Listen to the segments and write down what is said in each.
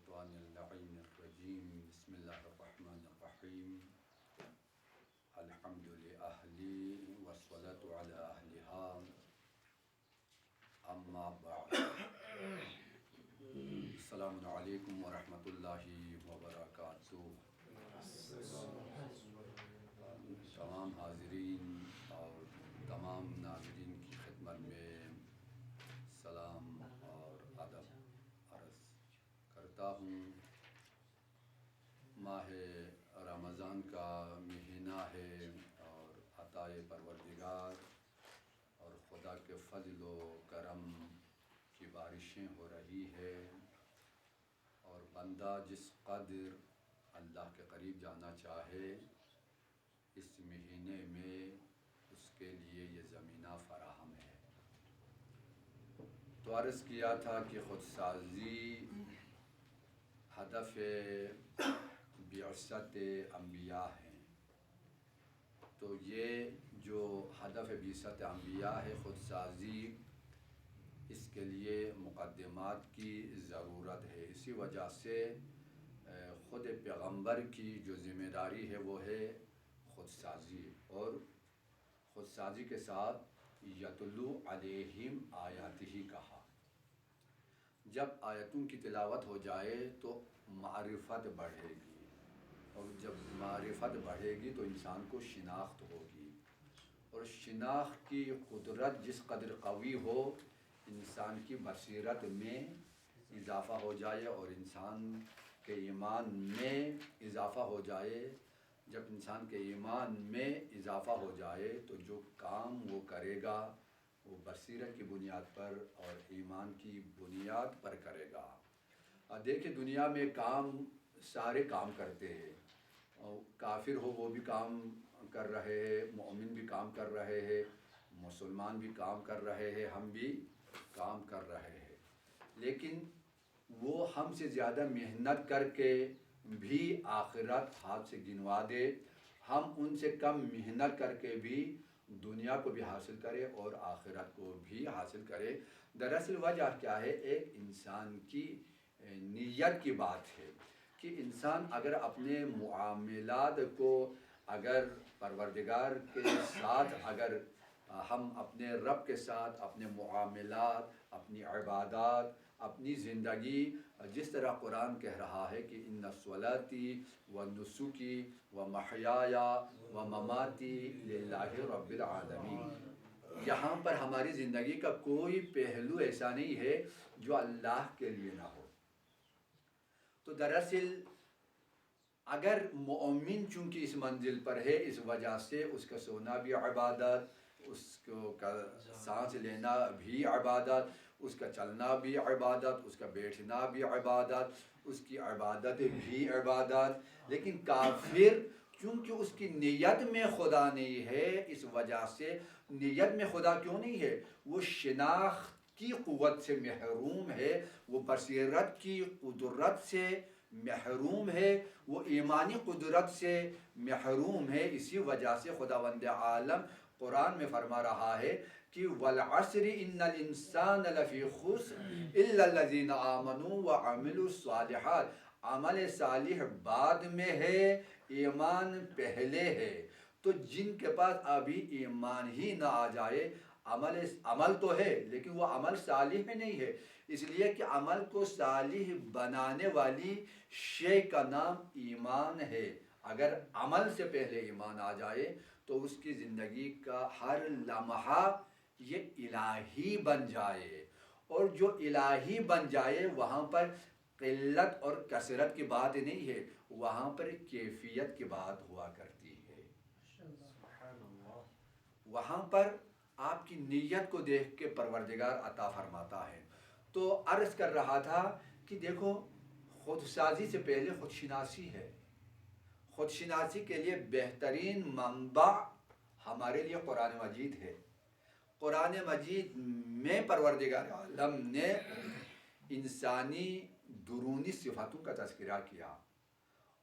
الشیطان اللعین الرجیم بسم اللہ الرحمن الرحیم الحمد لأہلی والصلاة علی اہلہا اما بعد السلام علیکم ورحمۃ اللہ وبرکاتہ۔ تمام حاضرین اور تمام ناظرین کی خدمت میں سلام اور ادب عرض کرتا ہوں۔ ماہ رمضان کا مہینہ ہے اور عطائے پروردگار اور خدا کے فضل و کرم کی بارشیں ہو رہی ہے، اور بندہ جس قدر اللہ کے قریب جانا چاہے اس مہینے میں اس کے لیے یہ زمینہ فراہم ہے۔ تو عرض کیا تھا کہ خود سازی ہدف بعثت انبیاء ہیں، تو یہ جو ہدف بعثت انبیاء ہے خود سازی، اس کے لیے مقدمات کی ضرورت ہے۔ اسی وجہ سے خود پیغمبر کی جو ذمہ داری ہے وہ ہے خود سازی، اور خود سازی کے ساتھ یتلو علیہم آیاتہ کہا۔ جب آیتوں کی تلاوت ہو جائے تو معرفت بڑھے گی، اور جب معرفت بڑھے گی تو انسان کو شناخت ہوگی، اور شناخت کی قدرت جس قدر قوی ہو انسان کی بصیرت میں اضافہ ہو جائے اور انسان کے ایمان میں اضافہ ہو جائے۔ جب انسان کے ایمان میں اضافہ ہو جائے تو جو کام وہ کرے گا وہ بصیرت کی بنیاد پر اور ایمان کی بنیاد پر کرے گا۔ دیکھیں دنیا میں کام سارے کام کرتے ہیں، کافر ہو وہ بھی کام کر رہے ہیں، مومن بھی کام کر رہے ہیں، مسلمان بھی کام کر رہے ہیں، ہم بھی کام کر رہے ہیں، لیکن وہ ہم سے زیادہ محنت کر کے بھی آخرت ہاتھ سے گنوا دے، ہم ان سے کم محنت کر کے بھی دنیا کو بھی حاصل کرے اور آخرت کو بھی حاصل کرے۔ دراصل وجہ کیا ہے؟ ایک انسان کی نیت کی بات ہے کہ انسان اگر اپنے معاملات کو اگر پروردگار کے ساتھ اگر ہم اپنے رب کے ساتھ اپنے معاملات، اپنی عبادات، اپنی زندگی، جس طرح قرآن کہہ رہا ہے کہ ان صلاتي ونسکی ومحیای ومماتی للہ رب العالمین، یہاں پر ہماری زندگی کا کوئی پہلو ایسا نہیں ہے جو اللہ کے لیے نہ ہو۔ تو دراصل اگر مومن چونکہ اس منزل پر ہے، اس وجہ سے اس کا سونا بھی عبادت، اس کا سانس لینا بھی عبادت، اس کا چلنا بھی عبادت، اس کا بیٹھنا بھی عبادت، اس کی عبادت بھی عبادت۔ لیکن کافر چونکہ اس کی نیت میں خدا نہیں ہے، اس وجہ سے نیت میں خدا کیوں نہیں ہے؟ وہ شناخت کی قوت سے محروم ہے، وہ بصیرت کی قدرت سے محروم ہے، وہ ایمانی قدرت سے محروم ہے۔ اسی وجہ سے خداوند عالم قرآن میں فرما رہا ہے کہ والعصر ان الانسان لفی خسر الا الذین آمنوا وعملوا الصالحات، عمل صالح بعد میں ہے، ایمان پہلے ہے۔ تو جن کے پاس ابھی ایمان ہی نہ آ جائے، عمل تو ہے لیکن وہ عمل صالح میں نہیں ہے، اس لیے کہ عمل کو صالح بنانے والی شے کا نام ایمان ہے۔ اگر عمل سے پہلے ایمان آ جائے تو اس کی زندگی کا ہر لمحہ یہ الہی بن جائے، اور جو الہی بن جائے وہاں پر قلت اور کثرت کی بات نہیں ہے، وہاں پر کیفیت کی بات ہوا کرتی ہے۔ وہاں پر آپ کی نیت کو دیکھ کے پروردگار عطا فرماتا ہے۔ تو عرض کر رہا تھا کہ دیکھو خود سازی سے پہلے خود شناسی ہے۔ خود شناسی کے لیے بہترین منبع ہمارے لیے قرآن مجید ہے۔ قرآن مجید میں پروردگار عالم نے انسانی درونی صفاتوں کا تذکرہ کیا،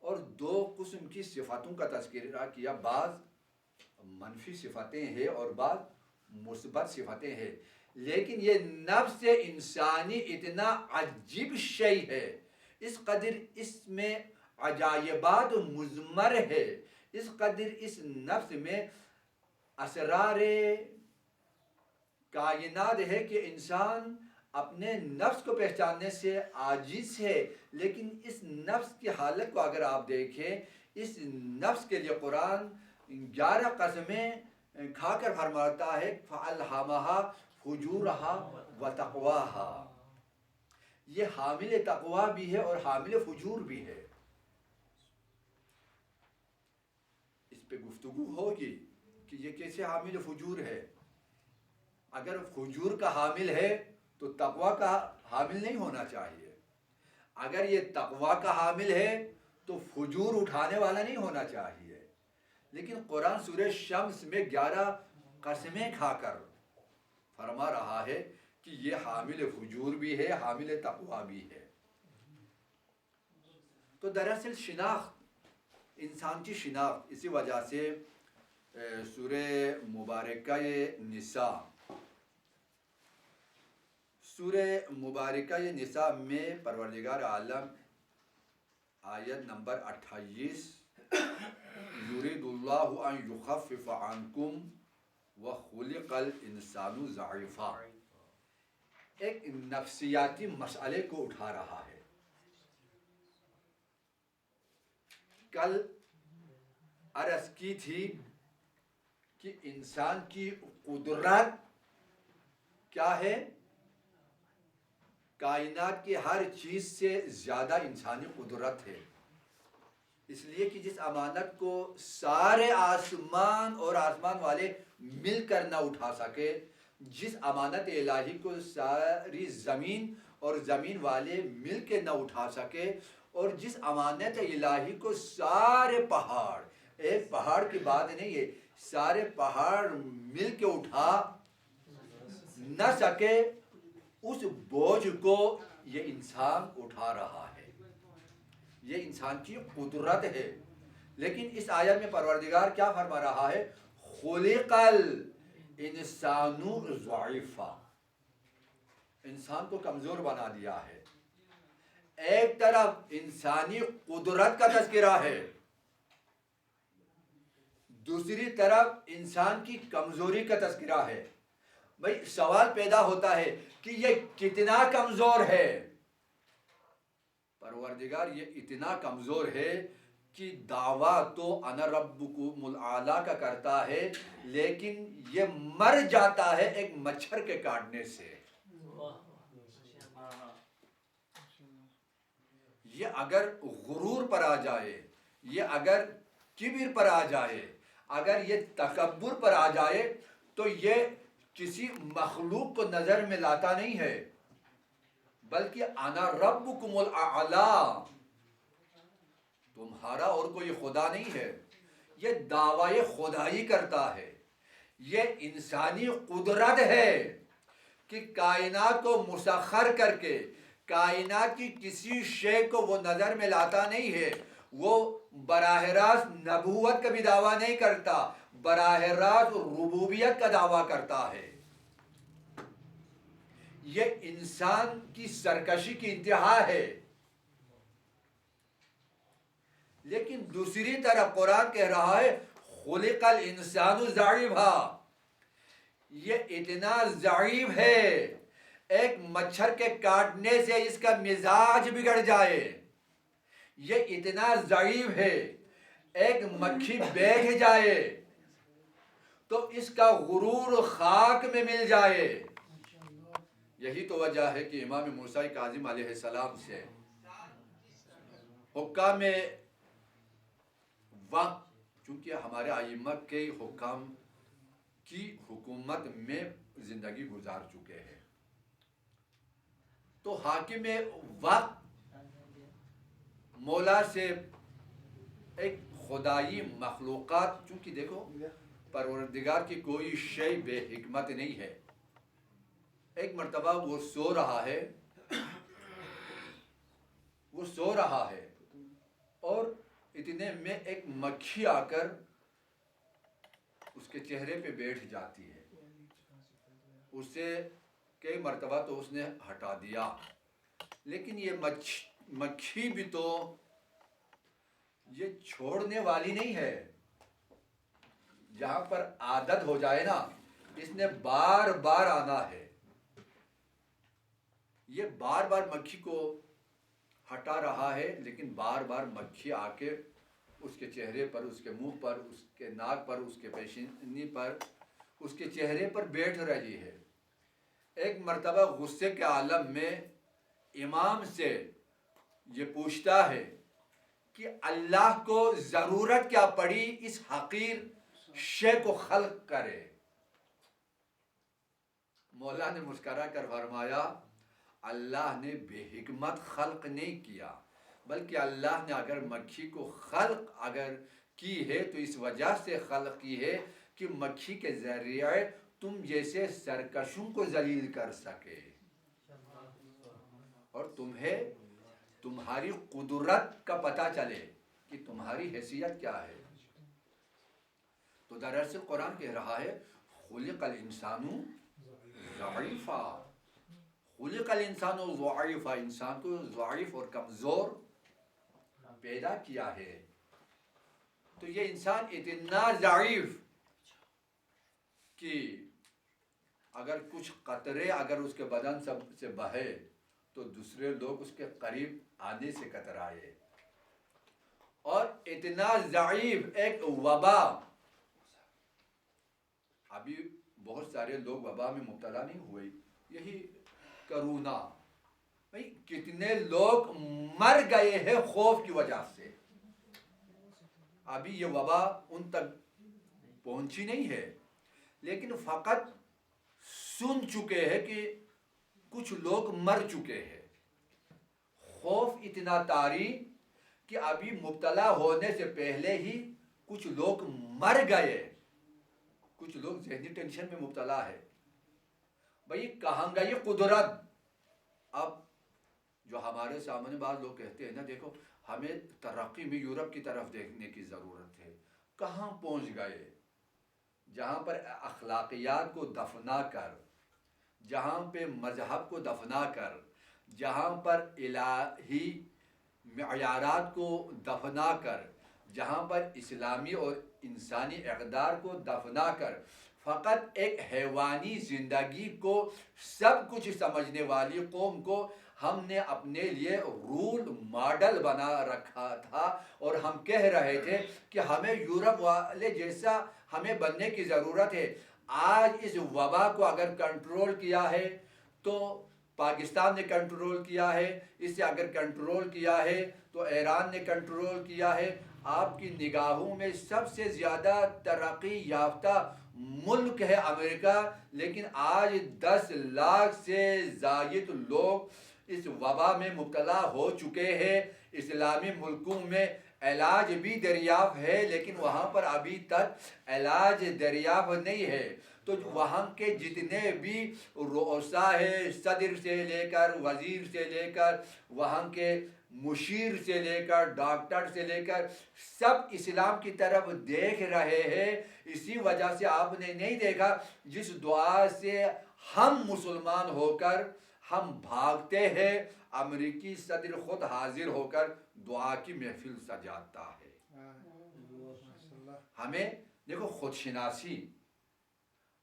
اور دو قسم کی صفاتوں کا تذکرہ کیا، بعض منفی صفتیں ہیں اور بعض مثبت صفتیں ہیں، لیکن یہ نفس انسانی اتنا عجیب شے ہے اس قدر اس میں عجائبات مضمر ہے، اس قدر اس نفس میں اسرار کائنات ہے کہ انسان اپنے نفس کو پہچاننے سے عاجز ہے. لیکن اس نفس کی حالت کو اگر آپ دیکھیں، اس نفس کے لیے قرآن 11 قسمیں کھا کر فرماتا ہے فَأَلْهَمَهَا فُجُورَهَا وَتَقْوَاهَا. یہ حامل تقوی بھی ہے اور حامل فجور بھی ہے. اس پہ گفتگو ہوگی کہ یہ کیسے حامل فجور ہے. اگر فجور کا حامل ہے تو تقوی کا حامل نہیں ہونا چاہیے. اگر یہ تقوی کا حامل ہے تو فجور اٹھانے والا نہیں ہونا چاہیے. لیکن قرآن سورہ شمس میں 11 قسمیں کھا کر فرما رہا ہے کہ یہ حامل فجور بھی ہے، حامل تقوی بھی ہے. تو دراصل شناخت، انسان کی شناخت، اسی وجہ سے سورہ مبارکہ نساء میں پروردگار عالم آیت نمبر 28 یرید اللہ ان یخفف عنکم وخلق الانسان ضعیفا، ایک نفسیاتی مسئلے کو اٹھا رہا ہے. کل عرض کی تھی کہ انسان کی قدرت کیا ہے؟ کائنات کی ہر چیز سے زیادہ انسانی قدرت ہے. اس لیے کہ جس امانت کو سارے آسمان اور آسمان والے مل کر نہ اٹھا سکے، جس امانت الہی کو ساری زمین اور زمین والے مل کے نہ اٹھا سکے، اور جس امانت الہی کو سارے پہاڑ، ایک پہاڑ کی بات نہیں ہے، سارے پہاڑ مل کے اٹھا نہ سکے، اس بوجھ کو یہ انسان اٹھا رہا ہے. یہ انسان کی قدرت ہے. لیکن اس آیت میں پروردگار کیا فرما رہا ہے؟ خلق الانسان ضعیفا، انسان کو کمزور بنا دیا ہے. ایک طرف انسانی قدرت کا تذکرہ ہے، دوسری طرف انسان کی کمزوری کا تذکرہ ہے. بھئی سوال پیدا ہوتا ہے کہ یہ کتنا کمزور ہے؟ پروردگار یہ اتنا کمزور ہے کہ دعویٰ تو انا ربکم الاعلیٰ کا کرتا ہے، لیکن یہ مر جاتا ہے ایک مچھر کے کاٹنے سے. یہ اگر غرور پر آ جائے، یہ اگر کبر پر آ جائے، اگر یہ تکبر پر آ جائے تو یہ کسی مخلوق کو نظر میں لاتا نہیں ہے، بلکہ انا ربکم الاعلیٰ، تمہارا اور کوئی خدا نہیں ہے. یہ دعوی خدائی کرتا ہے. یہ انسانی قدرت ہے کہ کائنات کو مسخر کر کے کائنات کی کسی شے کو وہ نظر میں لاتا نہیں ہے. وہ براہ راست نبوت کا بھی دعویٰ نہیں کرتا، براہ راست ربوبیت کا دعویٰ کرتا ہے. یہ انسان کی سرکشی کی انتہا ہے. لیکن دوسری طرف قرآن کہہ رہا ہے خلق الانسان ضعیفا، یہ اتنا ضعیف ہے ایک مچھر کے کاٹنے سے اس کا مزاج بگڑ جائے. یہ اتنا ضعیف ہے ایک مکھی بیٹھ جائے تو اس کا غرور خاک میں مل جائے. یہی تو وجہ ہے کہ امام موسیٰ کاظم علیہ السلام سے حکام وقت، چونکہ ہمارے ائمہ کے حکام کی حکومت میں زندگی گزار چکے ہیں، تو حاکم وقت مولا سے ایک خدائی مخلوقات، چونکہ دیکھو پروردگار کی کوئی شے بے حکمت نہیں ہے. ایک مرتبہ وہ سو رہا ہے اور اتنے میں ایک مکھی آ کر اس کے چہرے پہ بیٹھ جاتی ہے. اسے کئی مرتبہ تو اس نے ہٹا دیا، لیکن یہ مکھی بھی تو یہ چھوڑنے والی نہیں ہے. جہاں پر عادت ہو جائے نا اس نے بار بار آنا ہے. یہ بار بار مکھی کو ہٹا رہا ہے لیکن بار بار مکھی آ کے اس کے چہرے پر, اس کے منہ پر, اس کے ناک پر, اس کے پیشانی پر, اس کے چہرے پر بیٹھ رہی ہے. ایک مرتبہ غصے کے عالم میں امام سے یہ پوچھتا ہے کہ اللہ کو ضرورت کیا پڑی اس حقیر شے کو خلق کرے. مولا نے مسکرا کر فرمایا اللہ نے بے حکمت خلق نہیں کیا, بلکہ اللہ نے اگر مکھی کو خلق اگر کی ہے تو اس وجہ سے خلق کی ہے کہ مکھی کے ذریعے تم جیسے سرکشوں کو ذلیل کر سکے اور تمہیں تمہاری قدرت کا پتہ چلے کہ تمہاری حیثیت کیا ہے. تو دراصل قرآن کہہ رہا ہے خلق الانسان ضعیفا, خلق الانسان ضعیفا, انسان کو ضعیف اور کمزور پیدا کیا ہے. تو یہ انسان اتنا ضعیف کہ اگر کچھ قطرے اگر اس کے بدن سے بہے تو دوسرے لوگ اس کے قریب آنے سے کترائے. اور اتنا ضعیف ایک وبا, ابھی بہت سارے لوگ وبا میں مبتلا نہیں ہوئے, یہی کرونا, بھائی کتنے لوگ مر گئے ہیں خوف کی وجہ سے. ابھی یہ وبا ان تک پہنچی نہیں ہے لیکن فقط سن چکے ہیں کہ کچھ لوگ مر چکے ہیں. خوف اتنا طاری کہ ابھی مبتلا ہونے سے پہلے ہی کچھ لوگ مر گئے, کچھ لوگ ذہنی ٹینشن میں مبتلا ہے. بھئی کہاں گئی قدرت؟ اب جو ہمارے سامنے بعض لوگ کہتے ہیں نا دیکھو ہمیں ترقی میں یورپ کی طرف دیکھنے کی ضرورت ہے. کہاں پہنچ گئے؟ جہاں پر اخلاقیات کو دفنا کر, جہاں پہ مذہب کو دفنا کر, جہاں پر الہی معیارات کو دفنا کر, جہاں پر اسلامی اور انسانی اقدار کو دفنا کر فقط ایک حیوانی زندگی کو سب کچھ سمجھنے والی قوم کو ہم نے اپنے لیے رول ماڈل بنا رکھا تھا اور ہم کہہ رہے تھے کہ ہمیں یورپ والے جیسا ہمیں بننے کی ضرورت ہے. آج اس وبا کو اگر کنٹرول کیا ہے تو پاکستان نے کنٹرول کیا ہے, اسے اگر کنٹرول کیا ہے تو ایران نے کنٹرول کیا ہے. آپ کی نگاہوں میں سب سے زیادہ ترقی یافتہ ملک ہے امریکہ, لیکن آج 10 لاکھ سے زائد لوگ اس وبا میں مبتلا ہو چکے ہیں. اسلامی ملکوں میں علاج بھی دریافت ہے لیکن وہاں پر ابھی تک علاج دریافت نہیں ہے. تو وہاں کے جتنے بھی رؤسا ہے, صدر سے لے کر وزیر سے لے کر وہاں کے مشیر سے لے کر ڈاکٹر سے لے کر سب اسلام کی طرف دیکھ رہے ہیں. اسی وجہ سے آپ نے نہیں دیکھا جس دعا سے ہم مسلمان ہو کر ہم بھاگتے ہیں, امریکی صدر خود حاضر ہو کر دعا کی محفل سجاتا ہے. ہمیں دیکھو خود شناسی,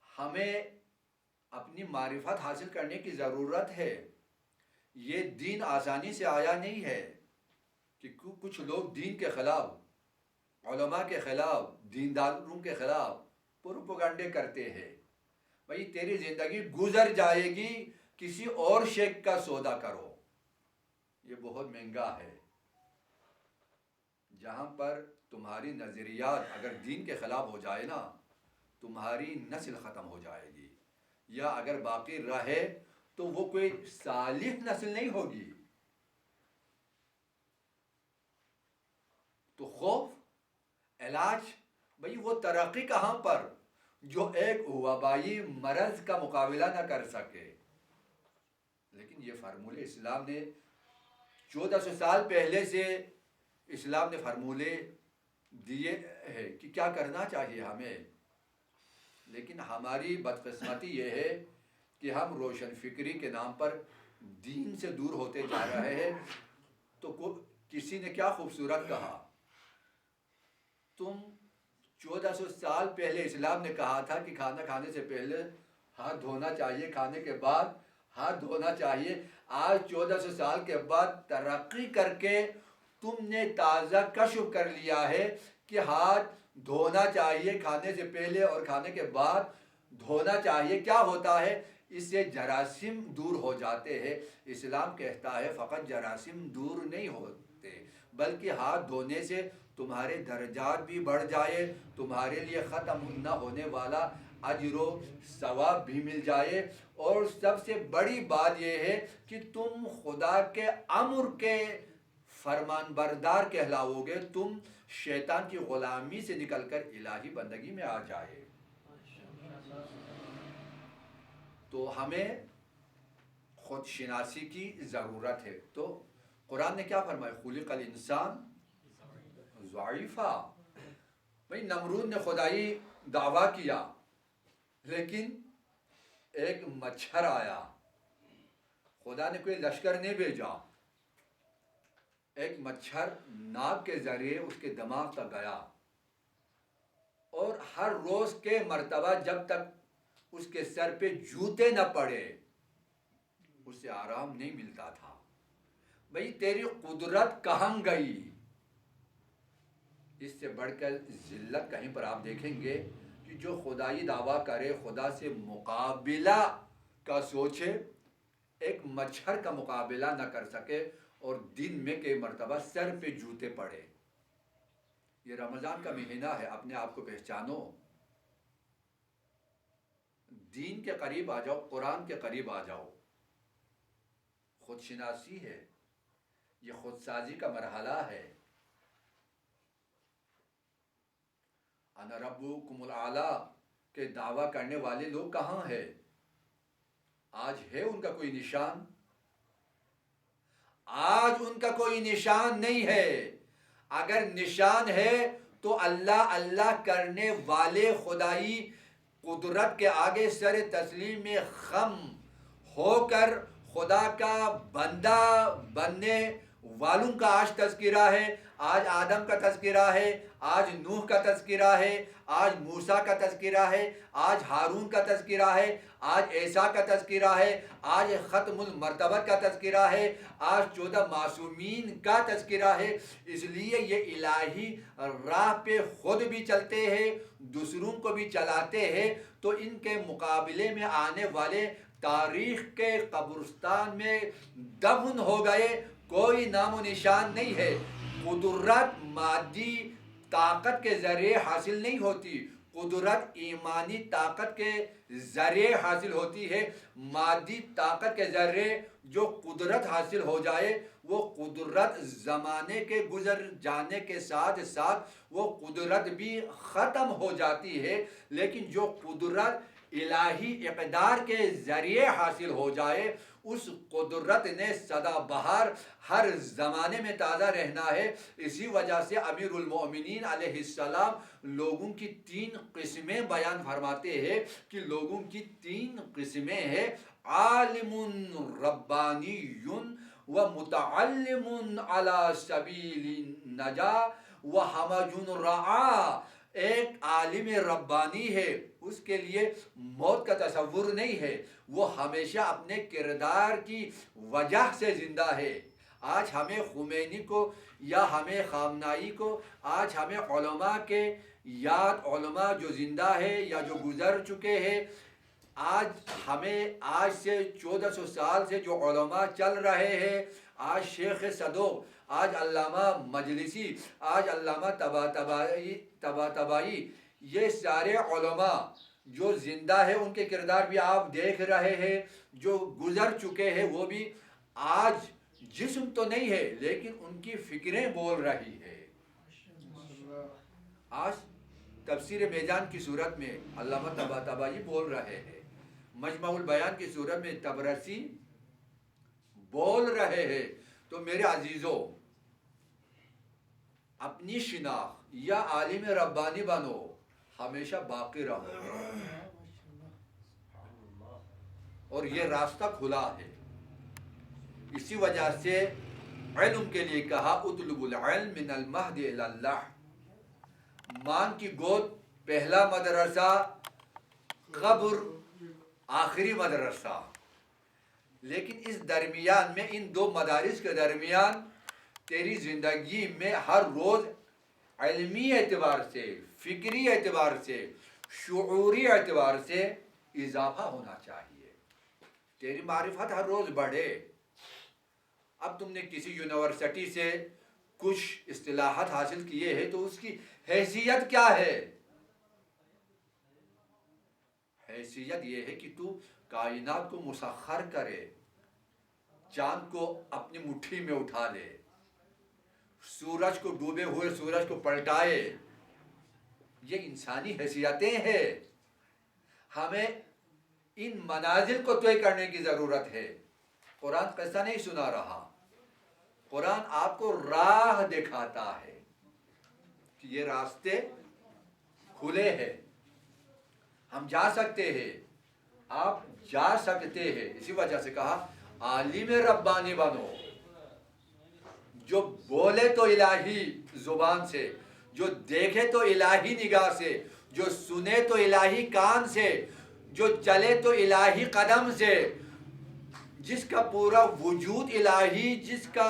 ہمیں اپنی معرفت حاصل کرنے کی ضرورت ہے. یہ دین آسانی سے آیا نہیں ہے کہ کچھ لوگ دین کے خلاف, علماء کے خلاف, دینداروں کے خلاف پروپیگنڈے کرتے ہیں. بھئی تیری زندگی گزر جائے گی, کسی اور شیخ کا سودا کرو, یہ بہت مہنگا ہے. جہاں پر تمہاری نظریات اگر دین کے خلاف ہو جائے نا تمہاری نسل ختم ہو جائے گی, یا اگر باقی رہے تو وہ کوئی صالح نسل نہیں ہوگی. تو خوف, علاج, بھئی وہ ترقی کہاں پر جو ایک وبائی مرض کا مقابلہ نہ کر سکے. لیکن یہ فارمولے اسلام نے 1400 سال پہلے سے اسلام نے فارمولے دیے ہیں کہ کیا کرنا چاہیے ہمیں. لیکن ہماری بدقسمتی یہ ہے کہ ہم روشن فکری کے نام پر دین سے دور ہوتے جا رہے ہیں. کسی نے کیا خوبصورت کہا، تم 1400 سال پہلے اسلام نے کہا تھا کہ کھانا کھانے سے پہلے ہاتھ دھونا چاہیے، کھانے کے بعد ہاتھ دھونا چاہیے۔ آج 1400 سال کے بعد ترقی کر کے تم نے تازہ کشف کر لیا ہے کہ ہاتھ دھونا چاہیے، کھانے سے پہلے اور کھانے کے بعد دھونا چاہیے۔ کیا ہوتا ہے؟ اس سے جراثیم دور ہو جاتے ہیں۔ اسلام کہتا ہے فقط جراثیم دور نہیں ہوتے بلکہ ہاتھ دھونے سے تمہارے درجات بھی بڑھ جائے، تمہارے لیے ختم نہ ہونے والا اجر و ثواب بھی مل جائے، اور سب سے بڑی بات یہ ہے کہ تم خدا کے امر کے فرمان بردار کہلاؤ گے، تم شیطان کی غلامی سے نکل کر الہی بندگی میں آ جائے۔ تو ہمیں خود شناسی کی ضرورت ہے۔ تو قرآن نے کیا فرمایا؟ خلق الانسان ضعیفا۔ بھائی نمرود نے خدائی دعویٰ کیا لیکن ایک مچھر آیا، خدا نے کوئی لشکر نہیں بھیجا، ایک مچھر ناک کے ذریعے اس کے دماغ تک گیا، اور ہر روز کے مرتبہ جب تک اس کے سر پہ جوتے نہ پڑے اسے آرام نہیں ملتا تھا۔ بھئی تیری قدرت کہاں گئی؟ اس سے بڑھ کر ذلت کہیں پر آپ دیکھیں گے کہ جو خدائی دعویٰ کرے، خدا سے مقابلہ کا سوچے، ایک مچھر کا مقابلہ نہ کر سکے اور دن میں کئی مرتبہ سر پہ جوتے پڑے۔ یہ رمضان کا مہینہ ہے، اپنے آپ کو پہچانو، دین کے قریب آ جاؤ، قرآن کے قریب آ جاؤ۔ خود شناسی ہے، یہ خود سازی کا مرحلہ ہے۔ انا ربکم الاعلیٰ کے دعویٰ کرنے والے لوگ کہاں ہیں؟ آج ہے ان کا کوئی نشان؟ آج ان کا کوئی نشان نہیں ہے۔ اگر نشان ہے تو اللہ اللہ کرنے والے خدائی قدرت کے آگے سر تسلیم میں خم ہو کر خدا کا بندہ بننے والوں کا آج تذکرہ ہے۔ آج آدم کا تذکرہ ہے، آج نوح کا تذکرہ ہے، آج موسیٰ کا تذکرہ ہے، آج ہارون کا تذکرہ ہے، آج عیسیٰ کا تذکرہ ہے، آج ختم المرتبہ کا تذکرہ ہے، آج 14 معصومین کا تذکرہ ہے۔ اس لیے یہ الہی راہ پہ خود بھی چلتے ہیں، دوسروں کو بھی چلاتے ہیں، تو ان کے مقابلے میں آنے والے تاریخ کے قبرستان میں دفن ہو گئے، کوئی نام و نشان نہیں ہے۔ قدرت مادی طاقت کے ذریعے حاصل نہیں ہوتی، قدرت ایمانی طاقت کے ذریعے حاصل ہوتی ہے۔ مادی طاقت کے ذریعے جو قدرت حاصل ہو جائے وہ قدرت زمانے کے گزر جانے کے ساتھ ساتھ وہ قدرت بھی ختم ہو جاتی ہے، لیکن جو قدرت الہی اقدار کے ذریعے حاصل ہو جائے اس قدرت نے سدا بہار ہر زمانے میں تازہ رہنا ہے۔ اسی وجہ سے امیر المؤمنین علیہ السلام لوگوں کی 3 قسمیں بیان فرماتے ہیں کہ لوگوں کی 3 قسمیں ہیں: عالم ربانی و متعلم علی سبیل النجاة و حمج رعا۔ ایک عالم ربانی ہے، اس کے لیے موت کا تصور نہیں ہے، وہ ہمیشہ اپنے کردار کی وجہ سے زندہ ہے۔ آج ہمیں خمینی کو یا ہمیں خامنائی کو، آج ہمیں علماء کے یاد، علماء جو زندہ ہے یا جو گزر چکے ہیں، آج ہمیں آج سے 1400 سال سے جو علماء چل رہے ہیں، آج شیخ صدوق، آج علامہ مجلسی، آج علامہ طباطبائی، یہ سارے علماء جو زندہ ہیں ان کے کردار بھی آپ دیکھ رہے ہیں، جو گزر چکے ہیں وہ بھی آج جسم تو نہیں ہے لیکن ان کی فکریں بول رہی ہے۔ آج تفسیر میزان کی صورت میں علامہ طباطبائی بول رہے ہیں، مجمع البیان کی صورت میں تبرسی بول رہے ہیں۔ تو میرے عزیزوں، اپنی شناخت یا عالم ربانی بنو، ہمیشہ باقی رہو، اور یہ راستہ کھلا ہے۔ اسی وجہ سے علم کے لیے کہا اطلب العلم من المہد الی اللہ، ماں کی گود پہلا مدرسہ، قبر آخری مدرسہ. لیکن اس درمیان میں، ان دو مدارس کے درمیان تیری زندگی میں ہر روز علمی اعتبار سے، فکری اعتبار سے، شعوری اعتبار سے اضافہ ہونا چاہیے. تیری معرفت ہر روز بڑھے. اب تم نے کسی یونیورسٹی سے کچھ اصطلاحات حاصل کیے ہیں تو اس کی حیثیت کیا ہے؟ حیثیت یہ ہے کہ تو کائنات کو مسخر کرے، چاند کو اپنی مٹھی میں اٹھا لے، سورج کو، ڈوبے ہوئے سورج کو پلٹائے. یہ انسانی حیثیتیں ہیں. ہمیں ان منازل کو طے کرنے کی ضرورت ہے. قرآن قصہ نہیں سنا رہا، قرآن آپ کو راہ دکھاتا ہے کہ یہ راستے کھلے ہیں، ہم جا سکتے ہیں، آپ جا سکتے ہیں. اسی وجہ سے کہا عالم ربانی بنو، جو بولے تو الہی زبان سے، جو دیکھے تو الہی نگاہ سے، جو سنے تو الہی کان سے، جو چلے تو الہی قدم سے، جس کا پورا وجود الہی، جس کا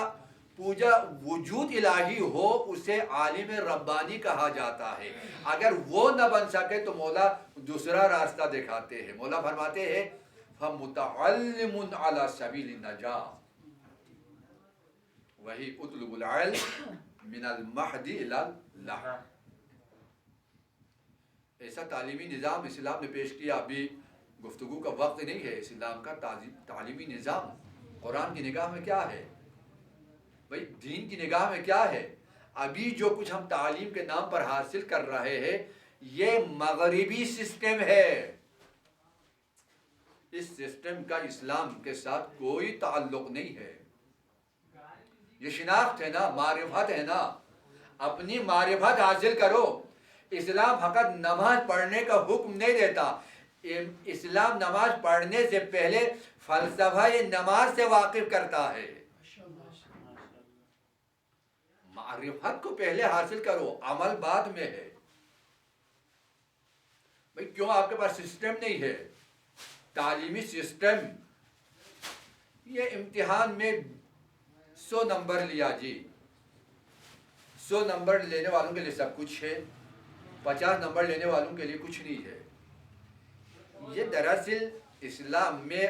پوجا وجود الہی ہو، اسے عالم ربانی کہا جاتا ہے. اگر وہ نہ بن سکے تو مولا دوسرا راستہ دکھاتے ہیں. مولا فرماتے ہیں فَمُتَعَلِّمٌ عَلَى سَبِيلِ النَّجَاةِ، وہی اطلب العلم من المہد الی اللہ. ایسا تعلیمی نظام اسلام نے پیش کیا. ابھی گفتگو کا وقت نہیں ہے. اسلام کا تعلیمی نظام قرآن کی نگاہ میں کیا ہے بھائی؟ دین کی نگاہ میں کیا ہے؟ ابھی جو کچھ ہم تعلیم کے نام پر حاصل کر رہے ہیں یہ مغربی سسٹم ہے. اس سسٹم کا اسلام کے ساتھ کوئی تعلق نہیں ہے. یہ شناخت ہے نا، معرفت ہے نا. اپنی معرفت حاصل کرو. اسلام فقط نماز پڑھنے کا حکم نہیں دیتا. اسلام نماز پڑھنے سے پہلے فلسفہ نماز سے واقف کرتا ہے. معرفت کو پہلے حاصل کرو، عمل بعد میں ہے. بھئی کیوں آپ کے پاس سسٹم نہیں ہے؟ تعلیمی سسٹم. یہ امتحان میں 100 نمبر لیا جی، 100 نمبر لینے والوں کے لیے سب کچھ ہے، 50 نمبر لینے والوں کے لیے کچھ نہیں ہے. یہ دراصل اسلام میں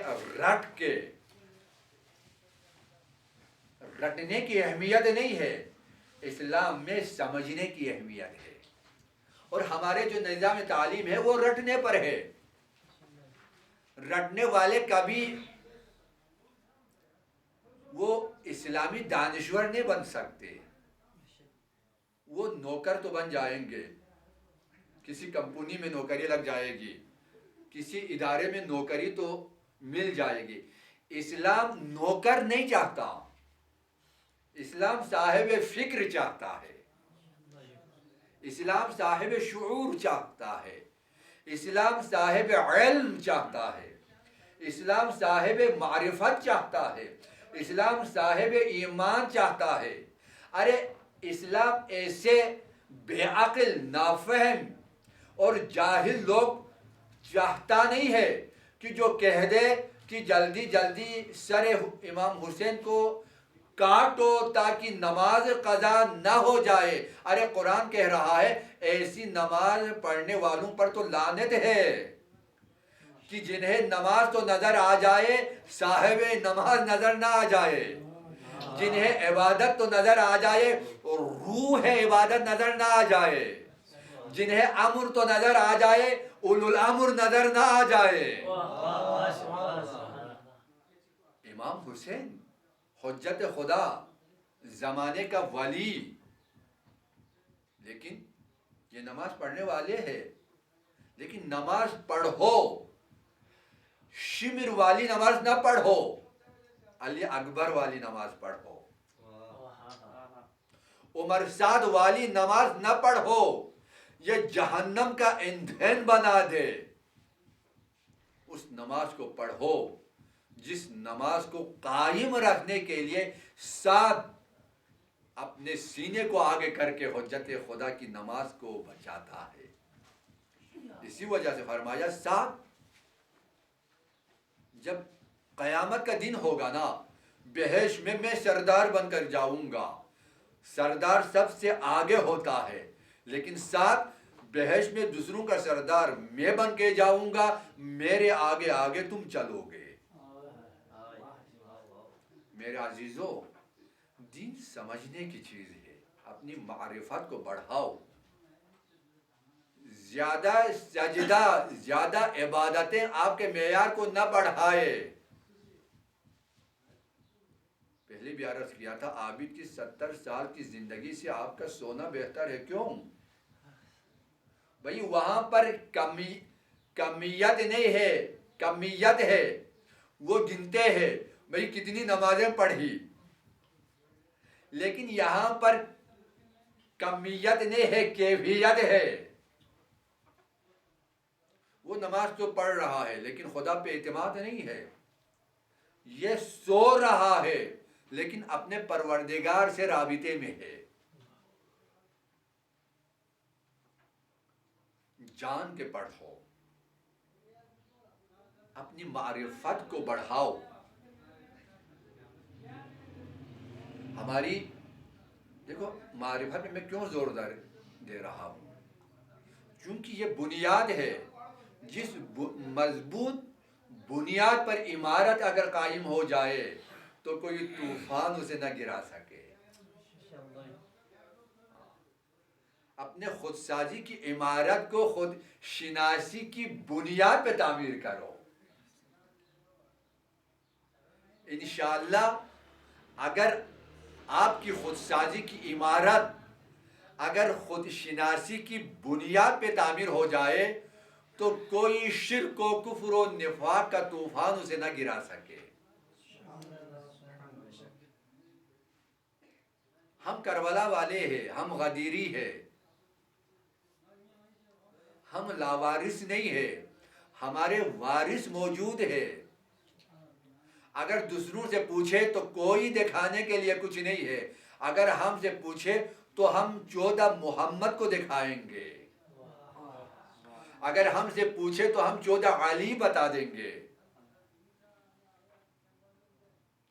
رٹنے کی اہمیت نہیں ہے، اسلام میں سمجھنے کی اہمیت ہے. اور ہمارے جو نظام تعلیم ہے وہ رٹنے پر ہے. رٹنے والے کبھی وہ اسلامی دانشور نہیں بن سکتے. وہ نوکر تو بن جائیں گے، کسی کمپنی میں نوکری لگ جائے گی، کسی ادارے میں نوکری تو مل جائے گی. اسلام نوکر نہیں چاہتا، اسلام صاحب فکر چاہتا ہے، اسلام صاحب شعور چاہتا ہے، اسلام صاحب علم چاہتا ہے، اسلام صاحب معرفت چاہتا ہے، اسلام صاحب ایمان چاہتا ہے. ارے اسلام ایسے بے عقل، نافہم اور جاہل لوگ چاہتا نہیں ہے کہ جو کہہ دے کہ جلدی جلدی سر امام حسین کو کاٹو تاکہ نماز قضا نہ ہو جائے. ارے قرآن کہہ رہا ہے ایسی نماز پڑھنے والوں پر تو لعنت ہے کہ جنہیں نماز تو نظر آ جائے، صاحب نماز نظر نہ آ جائے. جنہیں عبادت تو نظر آ جائے، روح عبادت نظر نہ آ جائے. جنہیں امر تو نظر آ جائے، اولو الامر نظر نہ آ جائے. امام حسین حجت خدا، زمانے کا ولی، لیکن یہ نماز پڑھنے والے ہیں. لیکن نماز پڑھو، شمر والی نماز نہ پڑھو، علی اکبر والی نماز پڑھو، عمر سعد والی نماز نہ پڑھو، یہ جہنم کا ایندھن بنا دے. اس نماز کو پڑھو جس نماز کو قائم رکھنے کے لیے 7 اپنے سینے کو آگے کر کے حجت خدا کی نماز کو بچاتا ہے. اسی وجہ سے فرمایا 7 جب قیامت کا دن ہوگا نا، بہشت میں سردار بن کر جاؤں گا. سردار سب سے آگے ہوتا ہے، لیکن 7 بہشت میں دوسروں کا سردار میں بن کے جاؤں گا، میرے آگے آگے تم چلو گے. میرے عزیزو، دین سمجھنے کی چیز ہے. اپنی معرفت کو بڑھاؤ. زیادہ سجدہ، زیادہ عبادتیں آپ کے معیار کو نہ بڑھائے. پہلے بھی عرض کیا تھا، عابد کی 70 سال کی زندگی سے آپ کا سونا بہتر ہے. کیوں بھئی؟ وہاں پر کمیت نہیں ہے، کمیت ہے. وہ گنتے ہیں بھئی کتنی نمازیں پڑھی، لیکن یہاں پر کمیت نہیں ہے، کیفیت ہے. وہ نماز تو پڑھ رہا ہے لیکن خدا پہ اعتماد نہیں ہے. یہ سو رہا ہے لیکن اپنے پروردگار سے رابطے میں ہے. جان کے پڑھو، اپنی معرفت کو بڑھاؤ. ہماری دیکھو معرفت میں کیوں زور دے رہا ہوں؟ کیونکہ یہ بنیاد ہے. جس مضبوط بنیاد پر عمارت اگر قائم ہو جائے تو کوئی طوفان اسے نہ گرا سکے. اپنے خود سازی کی عمارت کو خود شناسی کی بنیاد پہ تعمیر کرو. انشاءاللہ اگر آپ کی خود سازی کی عمارت اگر خود شناسی کی بنیاد پہ تعمیر ہو جائے تو کوئی شرک و کفر و نفاق کا طوفان اسے نہ گرا سکے. ہم کربلا والے ہیں، ہم غدیری ہیں، ہم لاوارث نہیں ہیں. ہمارے وارث موجود ہے. اگر دوسروں سے پوچھے تو کوئی دکھانے کے لیے کچھ نہیں ہے. اگر ہم سے پوچھے تو ہم 14 محمد کو دکھائیں گے. اگر ہم سے پوچھے تو ہم 14 علی بتا دیں گے.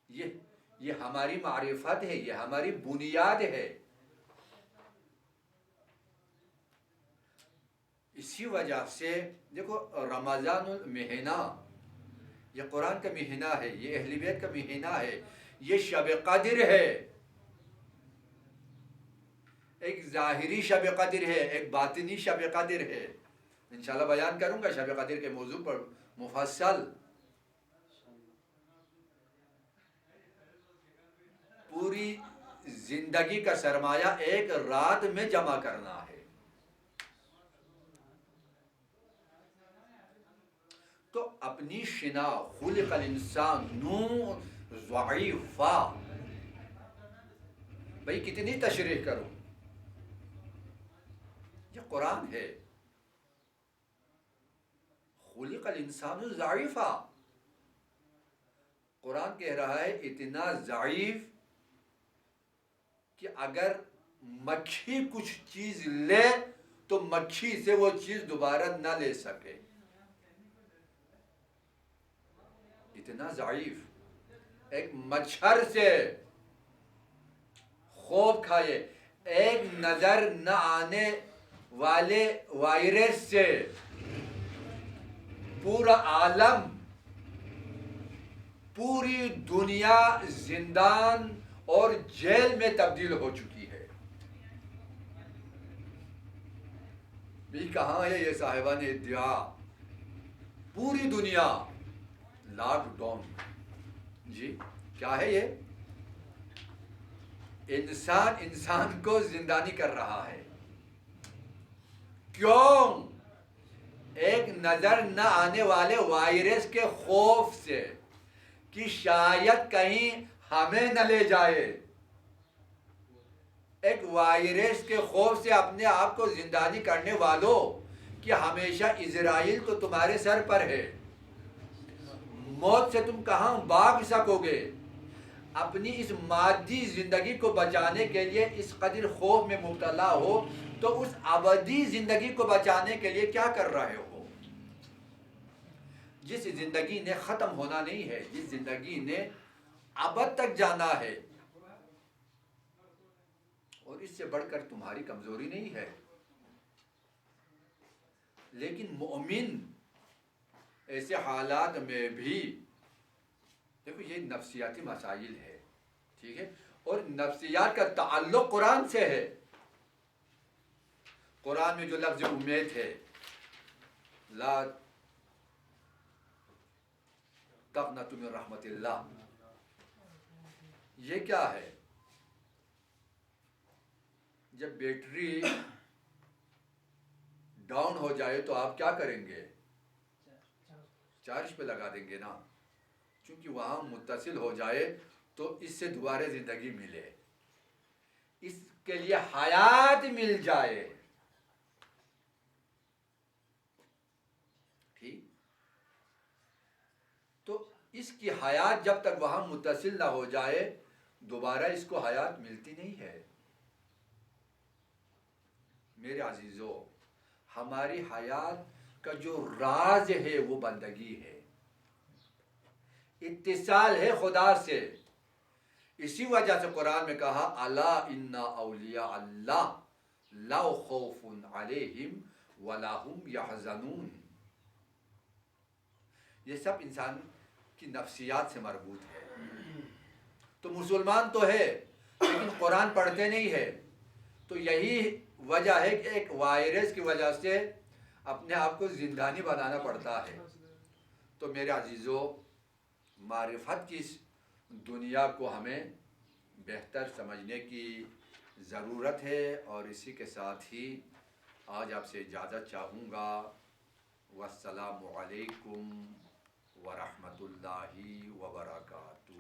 یہ ہماری معرفت ہے، یہ ہماری بنیاد ہے. اسی وجہ سے دیکھو رمضان المہینہ یہ قرآن کا مہینہ ہے، یہ اہل بیت کا مہینہ ہے، یہ شب قدر ہے. ایک ظاہری شب قدر ہے، ایک باطنی شب قدر ہے. انشاءاللہ بیان کروں گا شب قدر کے موضوع پر مفصل. پوری زندگی کا سرمایہ ایک رات میں جمع کرنا ہے. تو اپنی شنا خلق الانسان نور ضعیفا، بھئی کتنی تشریح کروں؟ یہ قرآن ہے. خلق الانسان ضعیفا، قرآن کہہ رہا ہے اتنا ضعیف کہ اگر مکھی کچھ چیز لے تو مکھی سے وہ چیز دوبارہ نہ لے سکے. اتنا ضعیف. ایک مچھر سے خوف کھائے، ایک نظر نہ آنے والے وائرس سے پورا عالم، پوری دنیا زندان اور جیل میں تبدیل ہو چکی ہے. بھی کہاں ہے یہ صاحبان ادعا؟ پوری دنیا لاک ڈاؤن. جی کیا ہے یہ؟ انسان کو زندانی کر رہا ہے. کیوں؟ ایک نظر نہ آنے والے وائرس کے خوف سے کہ شاید کہیں ہمیں نہ لے جائے. ایک وائرس کے خوف سے اپنے آپ کو زندانی کرنے والوں کہ ہمیشہ اسرائیل تو تمہارے سر پر ہے، موت سے تم کہاں بھاگ سکو گے؟ اپنی اس مادی زندگی کو بچانے کے لیے اس قدر خوف میں مبتلا ہو تو اس ابدی زندگی کو بچانے کے لیے کیا کر رہے ہو؟ جس زندگی نے ختم ہونا نہیں ہے، جس زندگی نے ابد تک جانا ہے، اور اس سے بڑھ کر تمہاری کمزوری نہیں ہے. لیکن مومن ایسے حالات میں بھی، دیکھو یہ نفسیاتی مسائل ہے، ٹھیک ہے، اور نفسیات کا تعلق قرآن سے ہے. قرآن میں جو لفظ امید ہے، لا تقنطوا من رحمت اللہ، یہ کیا ہے؟ جب بیٹری ڈاؤن ہو جائے تو آپ کیا کریں گے؟ چارج پہ لگا دیں گے نا، چونکہ وہاں متصل ہو جائے تو اس سے دوبارہ زندگی ملے، اس کے لیے حیات مل جائے. ٹھیک، تو اس کی حیات جب تک وہاں متصل نہ ہو جائے دوبارہ اس کو حیات ملتی نہیں ہے. میرے عزیزو، ہماری حیات کا جو راز ہے وہ بندگی ہے، اتصال ہے خدا سے. اسی وجہ سے قرآن میں کہا الا ان اولیاء اللہ لا خوف علیہم ولا هم یحزنون. یہ سب انسان کی نفسیات سے مربوط ہے. تو مسلمان تو ہے لیکن قرآن پڑھتے نہیں ہے، تو یہی وجہ ہے کہ ایک وائرس کی وجہ سے اپنے آپ کو زندانی بنانا پڑتا ہے. تو میرے عزیزو، معرفت کی اس دنیا کو ہمیں بہتر سمجھنے کی ضرورت ہے، اور اسی کے ساتھ ہی آج آپ سے اجازت چاہوں گا. والسلام علیکم ورحمۃ اللہ وبرکاتہ.